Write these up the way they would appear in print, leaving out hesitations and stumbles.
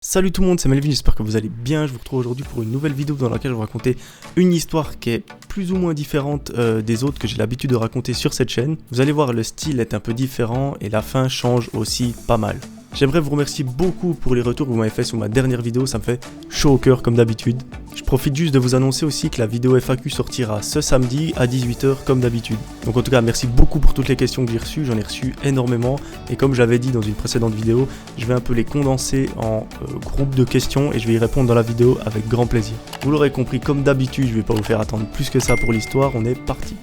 Salut tout le monde, c'est Melvin, j'espère que vous allez bien. Je vous retrouve aujourd'hui pour une nouvelle vidéo dans laquelle je vais vous raconter une histoire qui est plus ou moins différente des autres que j'ai l'habitude de raconter sur cette chaîne. Vous allez voir, le style est un peu différent et la fin change aussi pas mal. J'aimerais vous remercier beaucoup pour les retours que vous m'avez fait sur ma dernière vidéo, ça me fait chaud au cœur comme d'habitude. Je profite juste de vous annoncer aussi que la vidéo FAQ sortira ce samedi à 18 h comme d'habitude. Donc en tout cas, merci beaucoup pour toutes les questions que j'ai reçues, j'en ai reçu énormément. Et comme j'avais dit dans une précédente vidéo, je vais un peu les condenser en groupe de questions et je vais y répondre dans la vidéo avec grand plaisir. Vous l'aurez compris, comme d'habitude, je ne vais pas vous faire attendre plus que ça pour l'histoire, on est parti.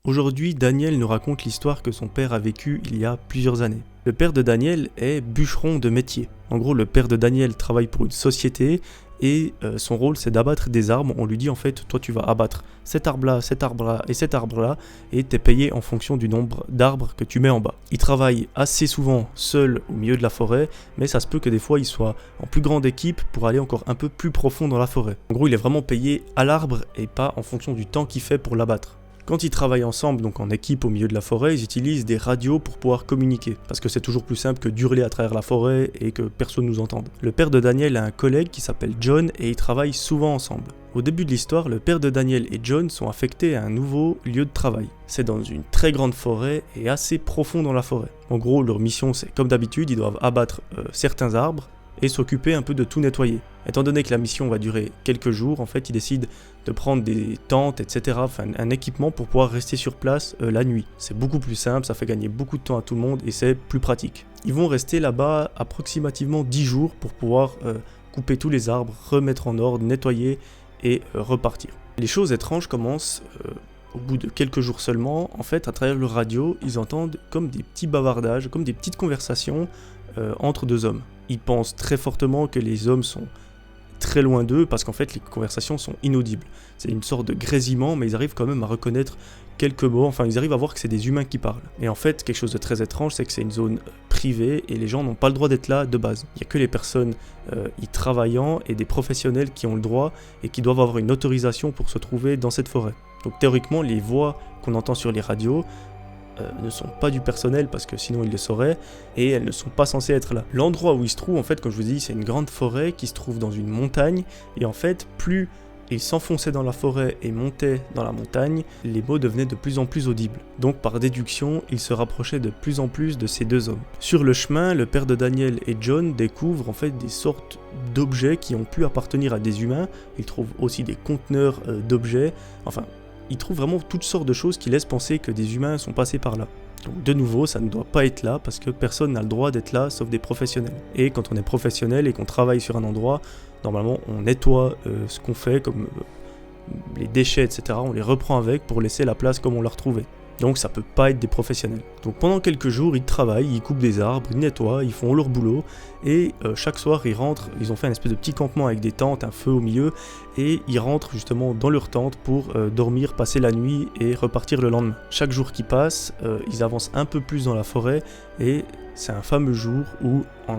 Aujourd'hui, Daniel nous raconte l'histoire que son père a vécue il y a plusieurs années. Le père de Daniel est bûcheron de métier. En gros, le père de Daniel travaille pour une société et son rôle c'est d'abattre des arbres. On lui dit en fait, toi tu vas abattre cet arbre-là et cet arbre-là et t'es payé en fonction du nombre d'arbres que tu mets en bas. Il travaille assez souvent seul au milieu de la forêt, mais ça se peut que des fois il soit en plus grande équipe pour aller encore un peu plus profond dans la forêt. En gros, il est vraiment payé à l'arbre et pas en fonction du temps qu'il fait pour l'abattre. Quand ils travaillent ensemble, donc en équipe au milieu de la forêt, ils utilisent des radios pour pouvoir communiquer, parce que c'est toujours plus simple que d'hurler à travers la forêt et que personne nous entende. Le père de Daniel a un collègue qui s'appelle John et ils travaillent souvent ensemble. Au début de l'histoire, le père de Daniel et John sont affectés à un nouveau lieu de travail. C'est dans une très grande forêt et assez profond dans la forêt. En gros, leur mission c'est comme d'habitude, ils doivent abattre certains arbres et s'occuper un peu de tout nettoyer. Étant donné que la mission va durer quelques jours, en fait, ils décident de prendre des tentes, etc., enfin un équipement pour pouvoir rester sur place la nuit. C'est beaucoup plus simple, ça fait gagner beaucoup de temps à tout le monde et c'est plus pratique. Ils vont rester là-bas approximativement 10 jours pour pouvoir couper tous les arbres, remettre en ordre, nettoyer et repartir. Les choses étranges commencent au bout de quelques jours seulement. En fait, à travers le radio, ils entendent comme des petits bavardages, comme des petites conversations entre deux hommes. Ils pensent très fortement que les hommes sont très loin d'eux parce qu'en fait les conversations sont inaudibles. C'est une sorte de grésillement, mais ils arrivent quand même à reconnaître quelques mots, enfin ils arrivent à voir que c'est des humains qui parlent. Et en fait, quelque chose de très étrange, c'est que c'est une zone privée et les gens n'ont pas le droit d'être là de base. Il n'y a que les personnes y travaillant et des professionnels qui ont le droit et qui doivent avoir une autorisation pour se trouver dans cette forêt. Donc théoriquement, les voix qu'on entend sur les radios ne sont pas du personnel parce que sinon ils le sauraient et elles ne sont pas censées être là. L'endroit où ils se trouvent, en fait, comme je vous dis, c'est une grande forêt qui se trouve dans une montagne et en fait, plus ils s'enfonçaient dans la forêt et montaient dans la montagne, les mots devenaient de plus en plus audibles. Donc par déduction, ils se rapprochaient de plus en plus de ces deux hommes. Sur le chemin, le père de Daniel et John découvrent en fait des sortes d'objets qui ont pu appartenir à des humains. Ils trouvent aussi des conteneurs d'objets, enfin ils trouvent vraiment toutes sortes de choses qui laissent penser que des humains sont passés par là. Donc de nouveau, ça ne doit pas être là parce que personne n'a le droit d'être là sauf des professionnels. Et quand on est professionnel et qu'on travaille sur un endroit, normalement on nettoie ce qu'on fait comme les déchets, etc. On les reprend avec pour laisser la place comme on l'a retrouvée. Donc ça peut pas être des professionnels. Donc pendant quelques jours, ils travaillent, ils coupent des arbres, ils nettoient, ils font leur boulot et chaque soir ils rentrent, ils ont fait un espèce de petit campement avec des tentes, un feu au milieu et ils rentrent justement dans leur tente pour dormir, passer la nuit et repartir le lendemain. Chaque jour qui passe, ils avancent un peu plus dans la forêt et c'est un fameux jour où en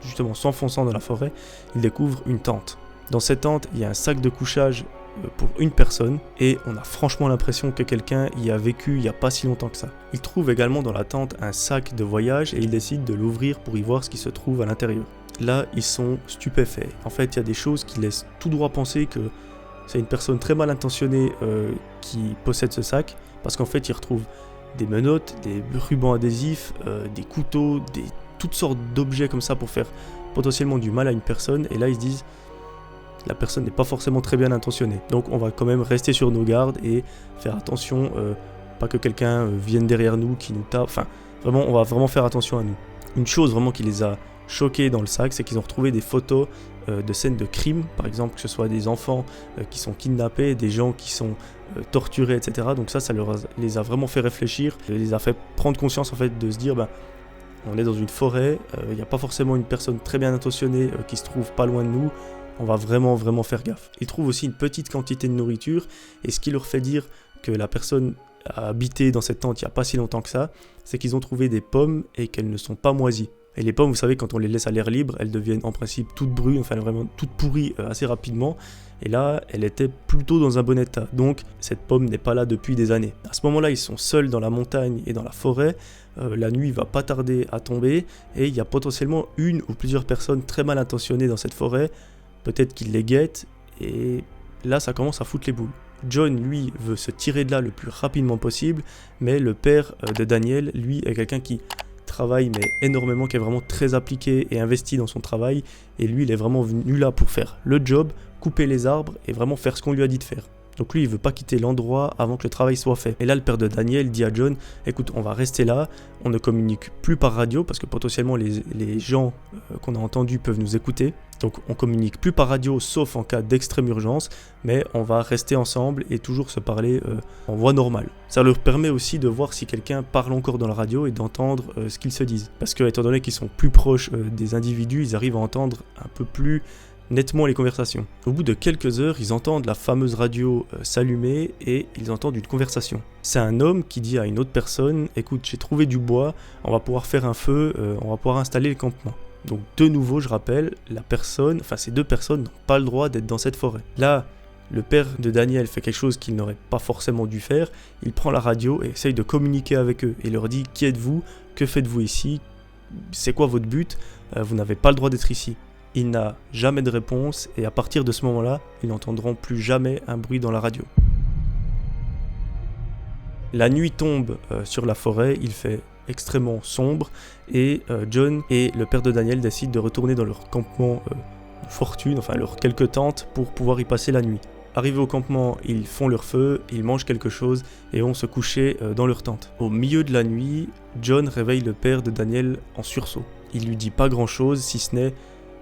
justement s'enfonçant dans la forêt, ils découvrent une tente. Dans cette tente, il y a un sac de couchage pour une personne et on a franchement l'impression que quelqu'un y a vécu il n'y a pas si longtemps que ça. Ils trouvent également dans la tente un sac de voyage et ils décident de l'ouvrir pour y voir ce qui se trouve à l'intérieur. Là, ils sont stupéfaits. En fait, il y a des choses qui laissent tout droit penser que c'est une personne très mal intentionnée qui possède ce sac parce qu'en fait, ils retrouvent des menottes, des rubans adhésifs, des couteaux, toutes sortes d'objets comme ça pour faire potentiellement du mal à une personne et là, ils se disent la personne n'est pas forcément très bien intentionnée. Donc on va quand même rester sur nos gardes et faire attention, pas que quelqu'un vienne derrière nous, qui nous tape, enfin vraiment on va vraiment faire attention à nous. Une chose vraiment qui les a choqués dans le sac, c'est qu'ils ont retrouvé des photos de scènes de crime, par exemple que ce soit des enfants qui sont kidnappés, des gens qui sont torturés, etc. Donc ça les a vraiment fait réfléchir, les a fait prendre conscience en fait de se dire on est dans une forêt, il n'y a pas forcément une personne très bien intentionnée qui se trouve pas loin de nous. On va vraiment faire gaffe. Ils trouvent aussi une petite quantité de nourriture et ce qui leur fait dire que la personne a habité dans cette tente il n'y a pas si longtemps que ça, c'est qu'ils ont trouvé des pommes et qu'elles ne sont pas moisies. Et les pommes, vous savez, quand on les laisse à l'air libre, elles deviennent en principe toutes brunes, enfin vraiment toutes pourries assez rapidement. Et là, elle était plutôt dans un bon état. Donc, cette pomme n'est pas là depuis des années. À ce moment-là, ils sont seuls dans la montagne et dans la forêt. La nuit va pas tarder à tomber. Et il y a potentiellement une ou plusieurs personnes très mal intentionnées dans cette forêt. Peut-être qu'ils les guettent. Et là, ça commence à foutre les boules. John, lui, veut se tirer de là le plus rapidement possible. Mais le père de Daniel, lui, est quelqu'un qui travaille mais énormément, qui est vraiment très appliqué et investi dans son travail, et lui il est vraiment venu là pour faire le job, couper les arbres et vraiment faire ce qu'on lui a dit de faire. Donc lui il veut pas quitter l'endroit avant que le travail soit fait. Et là le père de Daniel dit à John, écoute, on va rester là, on ne communique plus par radio parce que potentiellement les gens qu'on a entendus peuvent nous écouter. Donc on communique plus par radio sauf en cas d'extrême urgence, mais on va rester ensemble et toujours se parler en voix normale. Ça leur permet aussi de voir si quelqu'un parle encore dans la radio et d'entendre ce qu'ils se disent. Parce que étant donné qu'ils sont plus proches des individus, ils arrivent à entendre un peu plus nettement les conversations. Au bout de quelques heures, ils entendent la fameuse radio s'allumer et ils entendent une conversation. C'est un homme qui dit à une autre personne, écoute, j'ai trouvé du bois, on va pouvoir faire un feu, on va pouvoir installer le campement. Donc de nouveau, je rappelle, ces deux personnes n'ont pas le droit d'être dans cette forêt. Là, le père de Daniel fait quelque chose qu'il n'aurait pas forcément dû faire. Il prend la radio et essaye de communiquer avec eux. Et leur dit, qui êtes-vous? Que faites-vous ici? C'est quoi votre but? Vous n'avez pas le droit d'être ici. Il n'a jamais de réponse et à partir de ce moment-là, ils n'entendront plus jamais un bruit dans la radio. La nuit tombe sur la forêt, il fait extrêmement sombre et John et le père de Daniel décident de retourner dans leur campement de fortune, enfin leurs quelques tentes pour pouvoir y passer la nuit. Arrivés au campement, ils font leur feu, ils mangent quelque chose et vont se coucher dans leur tente. Au milieu de la nuit, John réveille le père de Daniel en sursaut. Il lui dit pas grand-chose si ce n'est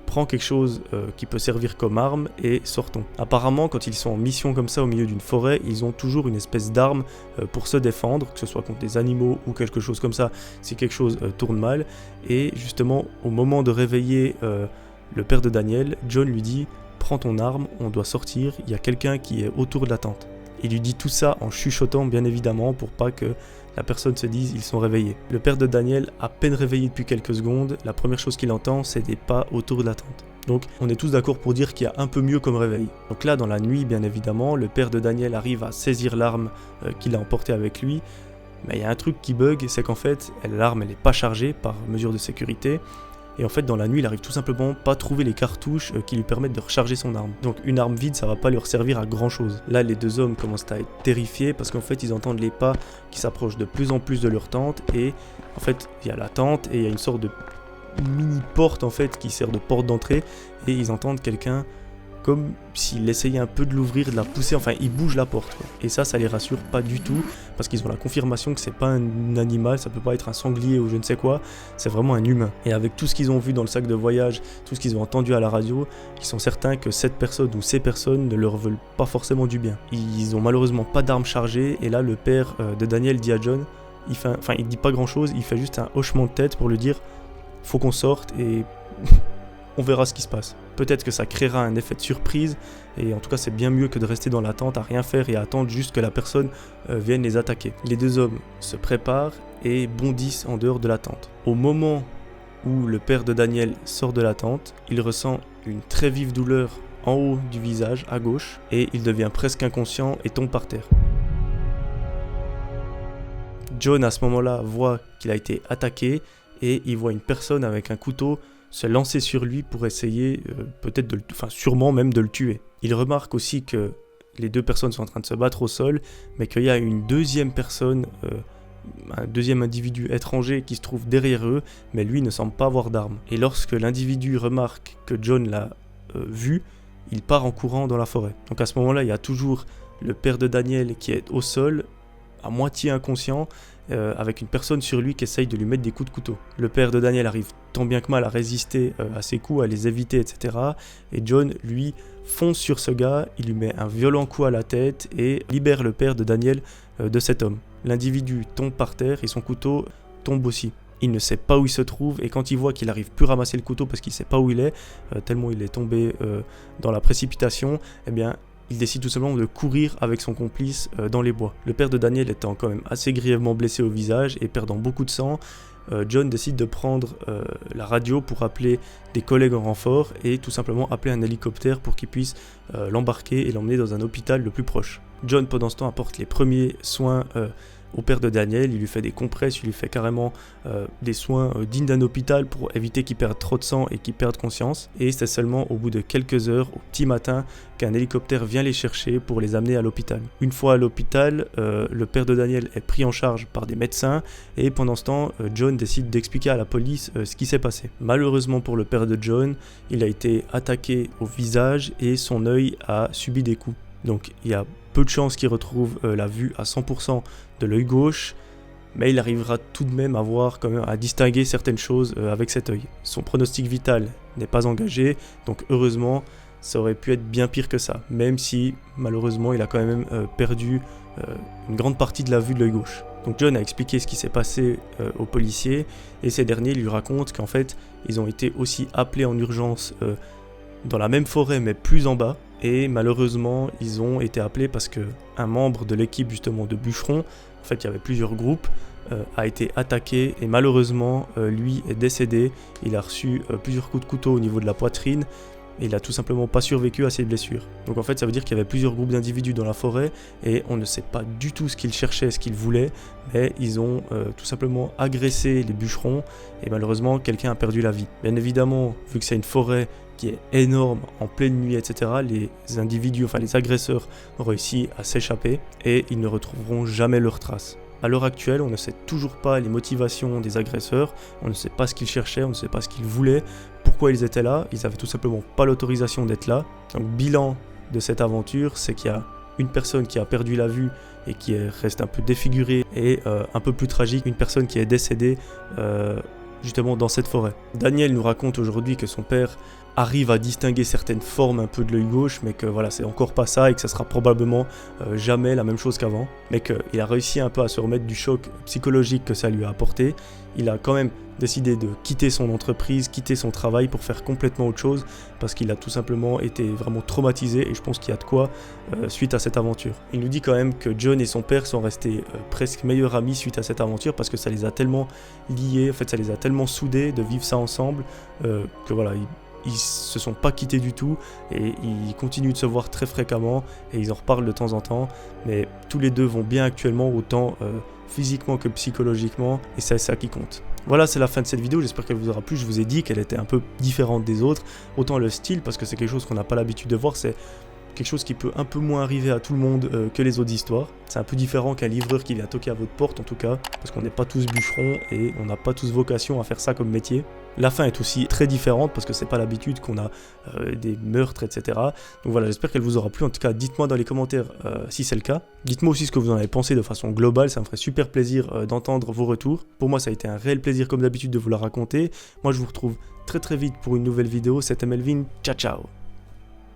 prends quelque chose qui peut servir comme arme et sortons. Apparemment, quand ils sont en mission comme ça au milieu d'une forêt, ils ont toujours une espèce d'arme pour se défendre, que ce soit contre des animaux ou quelque chose comme ça, si quelque chose tourne mal. Et justement, au moment de réveiller le père de Daniel, John lui dit « Prends ton arme, on doit sortir, il y a quelqu'un qui est autour de la tente. » Il lui dit tout ça en chuchotant bien évidemment pour pas que la personne se dise ils sont réveillés. Le père de Daniel, à peine réveillé depuis quelques secondes, la première chose qu'il entend c'est des pas autour de la tente. Donc on est tous d'accord pour dire qu'il y a un peu mieux comme réveil. Donc là dans la nuit bien évidemment, le père de Daniel arrive à saisir l'arme qu'il a emportée avec lui. Mais il y a un truc qui bug, c'est qu'en fait l'arme elle est pas chargée par mesure de sécurité. Et en fait, dans la nuit, il arrive tout simplement pas à trouver les cartouches qui lui permettent de recharger son arme. Donc une arme vide, ça va pas leur servir à grand chose. Là, les deux hommes commencent à être terrifiés parce qu'en fait, ils entendent les pas qui s'approchent de plus en plus de leur tente. Et en fait, il y a la tente et il y a une sorte de mini porte en fait qui sert de porte d'entrée. Et ils entendent quelqu'un comme s'il essayait un peu de l'ouvrir, de la pousser, enfin il bouge la porte quoi. Et ça les rassure pas du tout parce qu'ils ont la confirmation que c'est pas un animal, ça peut pas être un sanglier ou je ne sais quoi, c'est vraiment un humain. Et avec tout ce qu'ils ont vu dans le sac de voyage, tout ce qu'ils ont entendu à la radio, ils sont certains que cette personne ou ces personnes ne leur veulent pas forcément du bien. Ils ont malheureusement pas d'armes chargées et là le père de Daniel dit à John, il dit pas grand chose, il fait juste un hochement de tête pour lui dire faut qu'on sorte et on verra ce qui se passe. Peut-être que ça créera un effet de surprise, et en tout cas c'est bien mieux que de rester dans la tente à rien faire et à attendre juste que la personne vienne les attaquer. Les deux hommes se préparent et bondissent en dehors de la tente. Au moment où le père de Daniel sort de la tente, il ressent une très vive douleur en haut du visage, à gauche, et il devient presque inconscient et tombe par terre. John à ce moment-là voit qu'il a été attaqué et il voit une personne avec un couteau se lancer sur lui pour essayer sûrement même de le tuer. Il remarque aussi que les deux personnes sont en train de se battre au sol, mais qu'il y a une deuxième personne, un deuxième individu étranger qui se trouve derrière eux, mais lui ne semble pas avoir d'arme. Et lorsque l'individu remarque que John l'a vu, il part en courant dans la forêt. Donc à ce moment-là, il y a toujours le père de Daniel qui est au sol, à moitié inconscient, avec une personne sur lui qui essaye de lui mettre des coups de couteau. Le père de Daniel arrive tant bien que mal à résister à ses coups, à les éviter, etc. Et John, lui, fonce sur ce gars, il lui met un violent coup à la tête et libère le père de Daniel de cet homme. L'individu tombe par terre et son couteau tombe aussi. Il ne sait pas où il se trouve et quand il voit qu'il n'arrive plus à ramasser le couteau parce qu'il ne sait pas où il est, tellement il est tombé dans la précipitation, eh bien, il décide tout simplement de courir avec son complice dans les bois. Le père de Daniel étant quand même assez grièvement blessé au visage et perdant beaucoup de sang, John décide de prendre la radio pour appeler des collègues en renfort et tout simplement appeler un hélicoptère pour qu'il puisse l'embarquer et l'emmener dans un hôpital le plus proche. John pendant ce temps apporte les premiers soins au père de Daniel, il lui fait des compresses, il lui fait carrément des soins dignes d'un hôpital pour éviter qu'il perde trop de sang et qu'il perde conscience. Et c'est seulement au bout de quelques heures, au petit matin, qu'un hélicoptère vient les chercher pour les amener à l'hôpital. Une fois à l'hôpital, le père de Daniel est pris en charge par des médecins et pendant ce temps, John décide d'expliquer à la police ce qui s'est passé. Malheureusement pour le père de John, il a été attaqué au visage et son œil a subi des coups. Donc il y a peu de chances qu'il retrouve la vue à 100% de l'œil gauche, mais il arrivera tout de même à distinguer certaines choses avec cet œil. Son pronostic vital n'est pas engagé, donc heureusement, ça aurait pu être bien pire que ça, même si malheureusement il a quand même perdu une grande partie de la vue de l'œil gauche. Donc John a expliqué ce qui s'est passé aux policiers, et ces derniers lui racontent qu'en fait, ils ont été aussi appelés en urgence dans la même forêt mais plus en bas, et malheureusement ils ont été appelés parce qu'un membre de l'équipe justement de bûcherons, en fait il y avait plusieurs groupes, a été attaqué et malheureusement lui est décédé. Il a reçu plusieurs coups de couteau au niveau de la poitrine et il a tout simplement pas survécu à ses blessures. Donc en fait ça veut dire qu'il y avait plusieurs groupes d'individus dans la forêt et on ne sait pas du tout ce qu'ils cherchaient, ce qu'ils voulaient, mais ils ont tout simplement agressé les bûcherons et malheureusement quelqu'un a perdu la vie. Bien évidemment, vu que c'est une forêt qui est énorme, en pleine nuit, etc., les individus, enfin les agresseurs ont réussi à s'échapper et ils ne retrouveront jamais leurs traces. À l'heure actuelle, on ne sait toujours pas les motivations des agresseurs, on ne sait pas ce qu'ils cherchaient, on ne sait pas ce qu'ils voulaient, pourquoi ils étaient là, ils avaient tout simplement pas l'autorisation d'être là. Donc bilan de cette aventure, c'est qu'il y a une personne qui a perdu la vue et qui reste un peu défigurée et un peu plus tragique, une personne qui est décédée justement dans cette forêt. Daniel nous raconte aujourd'hui que son père arrive à distinguer certaines formes un peu de l'œil gauche, mais que voilà, c'est encore pas ça et que ça sera probablement jamais la même chose qu'avant, mais qu'il a réussi un peu à se remettre du choc psychologique que ça lui a apporté. Il a quand même décidé de quitter son entreprise, quitter son travail pour faire complètement autre chose, parce qu'il a tout simplement été vraiment traumatisé et je pense qu'il y a de quoi suite à cette aventure. Il nous dit quand même que John et son père sont restés presque meilleurs amis suite à cette aventure parce que ça les a tellement liés, en fait ça les a tellement soudés de vivre ça ensemble que voilà, ils se sont pas quittés du tout et ils continuent de se voir très fréquemment et ils en reparlent de temps en temps, mais tous les deux vont bien actuellement, autant physiquement que psychologiquement, et c'est ça qui compte. Voilà, c'est la fin de cette vidéo, j'espère qu'elle vous aura plu. Je vous ai dit qu'elle était un peu différente des autres, autant le style, parce que c'est quelque chose qu'on n'a pas l'habitude de voir, c'est quelque chose qui peut un peu moins arriver à tout le monde que les autres histoires. C'est un peu différent qu'un livreur qui vient toquer à votre porte en tout cas, parce qu'on n'est pas tous bûcherons et on n'a pas tous vocation à faire ça comme métier. La fin est aussi très différente parce que c'est pas l'habitude qu'on a des meurtres, etc. Donc voilà, j'espère qu'elle vous aura plu. En tout cas, dites-moi dans les commentaires si c'est le cas. Dites-moi aussi ce que vous en avez pensé de façon globale, ça me ferait super plaisir d'entendre vos retours. Pour moi, ça a été un réel plaisir comme d'habitude de vous la raconter. Moi, je vous retrouve très vite pour une nouvelle vidéo. C'était Melvin, ciao ciao.